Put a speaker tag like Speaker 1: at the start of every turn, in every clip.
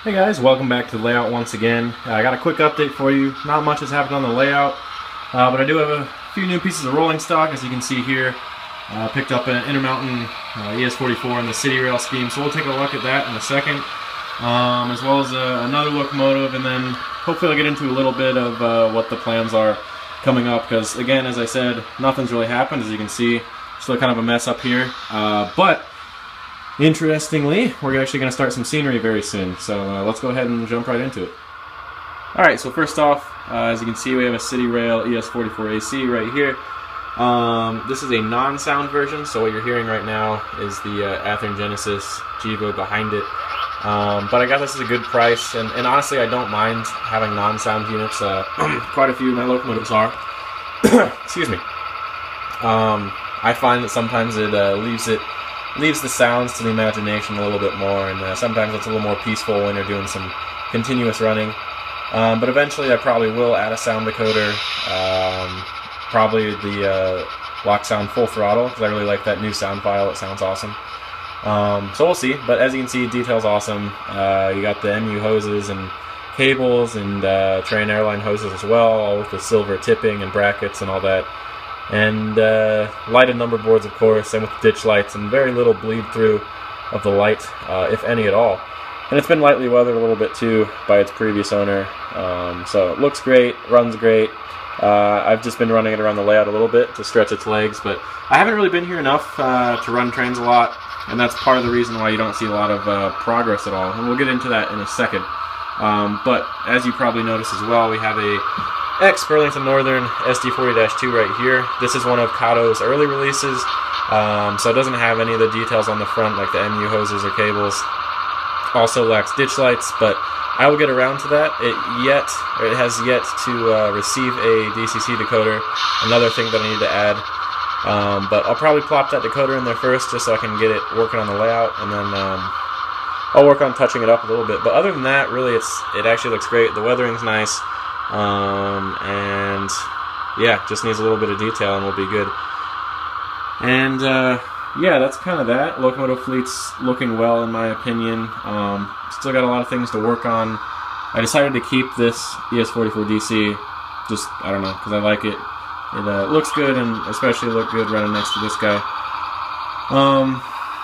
Speaker 1: Hey guys, welcome back to the layout once again. I got a quick update for you. Not much has happened on the layout, but I do have a few new pieces of rolling stock, as you can see here. Picked up an Intermountain ES44 in the Citirail scheme, so we'll take a look at that in a second, as well as another locomotive, and then hopefully I'll get into a little bit of what the plans are coming up, because again, as I said, nothing's really happened. As you can see, still kind of a mess up here, but interestingly, we're actually going to start some scenery very soon, so let's go ahead and jump right into it. Alright, so first off, as you can see, we have a Citirail ES44AC right here. This is a non-sound version, so what you're hearing right now is the Athearn Genesis Gevo behind it. But I got this at a good price, and honestly I don't mind having non-sound units. Quite a few of my locomotives are. Excuse me. I find that sometimes it leaves the sounds to the imagination a little bit more, and sometimes it's a little more peaceful when you're doing some continuous running. But eventually I probably will add a sound decoder, probably the Lock Sound Full Throttle, because I really like that new sound file. It sounds awesome. So we'll see, but as you can see, detail's awesome. You got the MU hoses and cables and Train Airline hoses as well, all with the silver tipping and brackets and all that. And lighted number boards, of course, and with ditch lights, and very little bleed through of the light, if any at all. And it's been lightly weathered a little bit too by its previous owner, so it looks great, runs great. I've just been running it around the layout a little bit to stretch its legs, but I haven't really been here enough to run trains a lot, and that's part of the reason why you don't see a lot of progress at all, and we'll get into that in a second. But as you probably noticed as well, we have a Burlington Northern SD40-2 right here. This is one of Cato's early releases, so it doesn't have any of the details on the front like the MU hoses or cables. Also lacks ditch lights, but I will get around to that. It has yet to receive a DCC decoder, another thing that I need to add. But I'll probably plop that decoder in there first just so I can get it working on the layout, and then I'll work on touching it up a little bit. But other than that, really it actually looks great. The weathering's nice. And yeah, just needs a little bit of detail and we'll be good. And yeah, that's kind of that. Locomotive fleet's looking well in my opinion. Still got a lot of things to work on. I decided to keep this ES44DC, just, I don't know, because I like it. It looks good, and especially look good running next to this guy.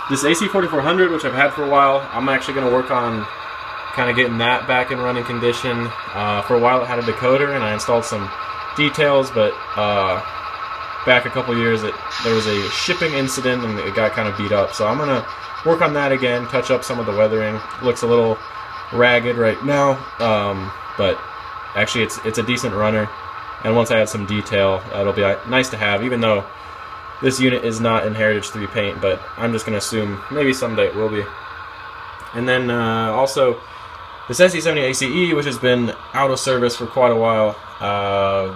Speaker 1: This AC4400, which I've had for a while, I'm actually going to work on kind of getting that back in running condition. For a while it had a decoder and I installed some details, but back a couple years there was a shipping incident and it got kind of beat up. So I'm going to work on that again, touch up some of the weathering. It looks a little ragged right now, but actually it's a decent runner, and once I add some detail, it'll be nice to have, even though this unit is not in Heritage 3 paint, but I'm just going to assume maybe someday it will be. And then also this SE70 ACE, which has been out of service for quite a while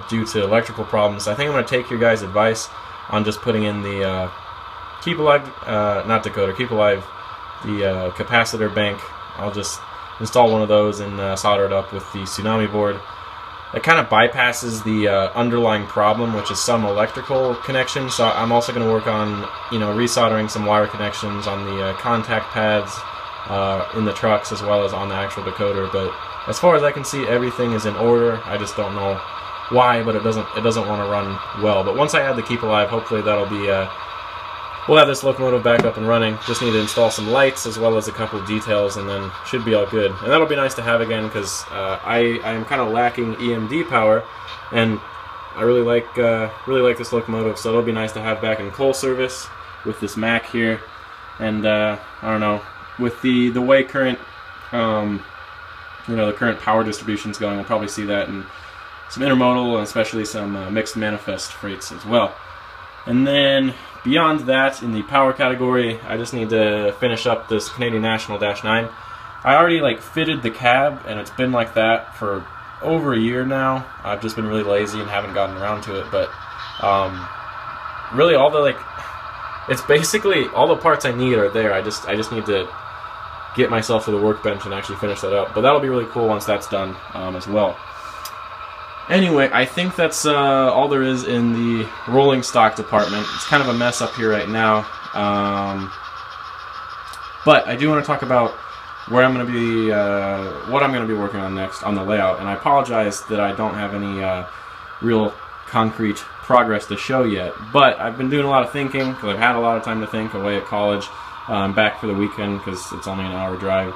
Speaker 1: due to electrical problems. I think I'm going to take your guys' advice on just putting in the Keep Alive, not decoder, Keep Alive, the capacitor bank. I'll just install one of those and solder it up with the Tsunami board. It kind of bypasses the underlying problem, which is some electrical connections. So I'm also going to work on, resoldering some wire connections on the contact pads in the trucks as well as on the actual decoder. But as far as I can see, everything is in order. I just don't know why, but it doesn't want to run well. But once I add the Keep Alive, hopefully that'll be we'll have this locomotive back up and running. Just need to install some lights as well as a couple of details, and then should be all good. And that'll be nice to have again, because I am kind of lacking EMD power, and I really like this locomotive. So it'll be nice to have back in coal service with this Mac here. And I don't know, with the way current the current power distribution's going, we'll probably see that in some intermodal and especially some mixed manifest freights as well. And then beyond that, in the power category, I just need to finish up this Canadian National Dash 9. I already fitted the cab, and it's been like that for over a year now. I've just been really lazy and haven't gotten around to it, but really it's basically all the parts I need are there. I just need to get myself to the workbench and actually finish that up. But that'll be really cool once that's done as well. Anyway, I think that's all there is in the rolling stock department. It's kind of a mess up here right now. But I do want to talk about where I'm going to be, what I'm going to be working on next on the layout. And I apologize that I don't have any real concrete progress to show yet, but I've been doing a lot of thinking because I've had a lot of time to think away at college. I'm back for the weekend because it's only an hour drive.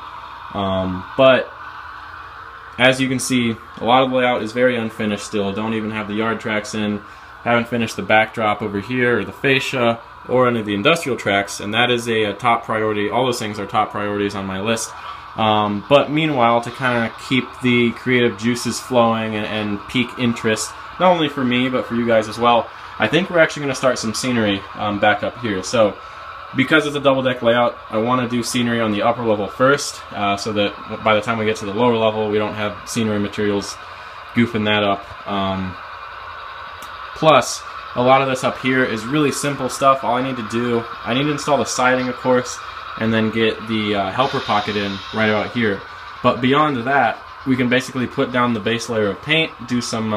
Speaker 1: But as you can see, a lot of the layout is very unfinished still. Don't even have the yard tracks in. Haven't finished the backdrop over here, or the fascia, or any of the industrial tracks, and that is a top priority. All those things are top priorities on my list. But meanwhile, to kind of keep the creative juices flowing and pique interest, not only for me, but for you guys as well, I think we're actually going to start some scenery back up here. So, because it's a double deck layout, I want to do scenery on the upper level first, so that by the time we get to the lower level, we don't have scenery materials goofing that up. Plus, a lot of this up here is really simple stuff. All I need to do, I need to install the siding, of course, and then get the helper pocket in right about here. But beyond that, we can basically put down the base layer of paint, do some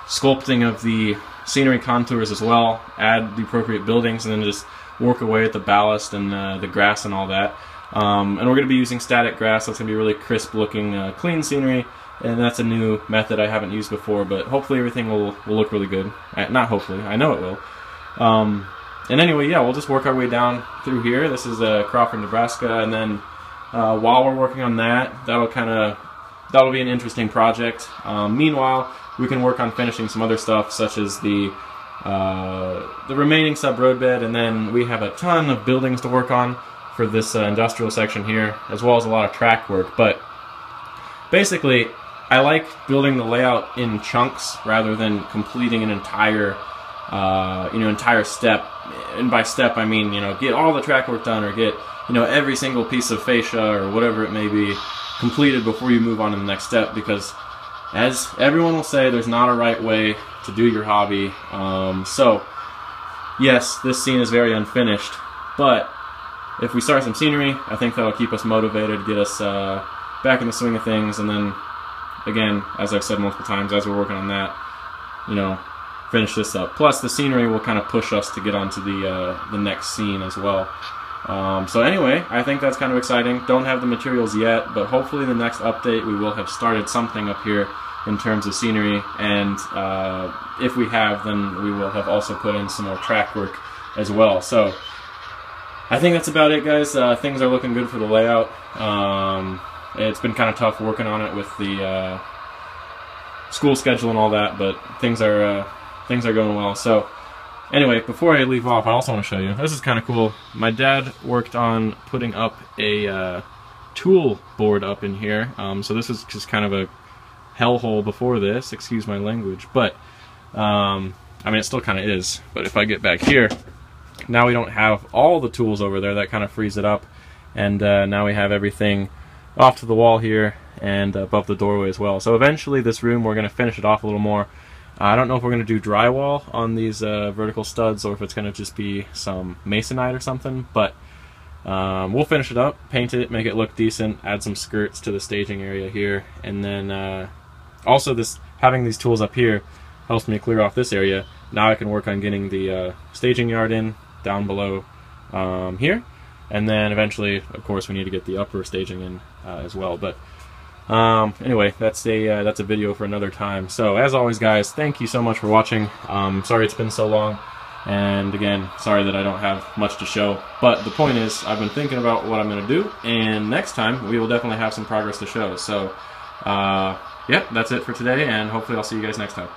Speaker 1: sculpting of the scenery contours as well, add the appropriate buildings, and then just work away at the ballast and the grass and all that. And we're going to be using static grass, so it's going to be really crisp looking, clean scenery. And that's a new method I haven't used before, but hopefully everything will look really good. Not hopefully, I know it will. And anyway, yeah, we'll just work our way down through here. This is Crawford, Nebraska, and then while we're working on that, that'll be an interesting project. Meanwhile, we can work on finishing some other stuff, such as the remaining sub-road bed, and then we have a ton of buildings to work on for this industrial section here, as well as a lot of track work. But basically, I like building the layout in chunks rather than completing an entire, entire step. And by step, I mean, get all the track work done, or get, every single piece of fascia or whatever it may be completed before you move on to the next step. Because, as everyone will say, there's not a right way to do your hobby. So, yes, this scene is very unfinished, but if we start some scenery, I think that'll keep us motivated, get us back in the swing of things, and then, again, as I've said multiple times, as we're working on that, finish this up. Plus, the scenery will kind of push us to get onto the next scene as well. So anyway, I think that's kind of exciting. Don't have the materials yet, but hopefully the next update we will have started something up here in terms of scenery, and if we have, then we will have also put in some more track work as well. So I think that's about it, guys. Things are looking good for the layout. It's been kind of tough working on it with the school schedule and all that, but things are going well. So anyway, before I leave off, I also want to show you. This is kind of cool. My dad worked on putting up a tool board up in here. So this is just kind of a hellhole before this. Excuse my language, but I mean, it still kind of is. But if I get back here, now we don't have all the tools over there. That kind of frees it up, and now we have everything off to the wall here and above the doorway as well. So eventually this room, we're going to finish it off a little more. I don't know if we're going to do drywall on these vertical studs, or if it's going to just be some masonite or something, but we'll finish it up, paint it, make it look decent, add some skirts to the staging area here, and then also having these tools up here helps me clear off this area. Now I can work on getting the staging yard in down below here. And then eventually, of course, we need to get the upper staging in as well. But anyway, that's a video for another time. So as always, guys, thank you so much for watching. Sorry it's been so long, and again, sorry that I don't have much to show. But the point is, I've been thinking about what I'm going to do, and next time we will definitely have some progress to show. So yeah, that's it for today, and hopefully I'll see you guys next time.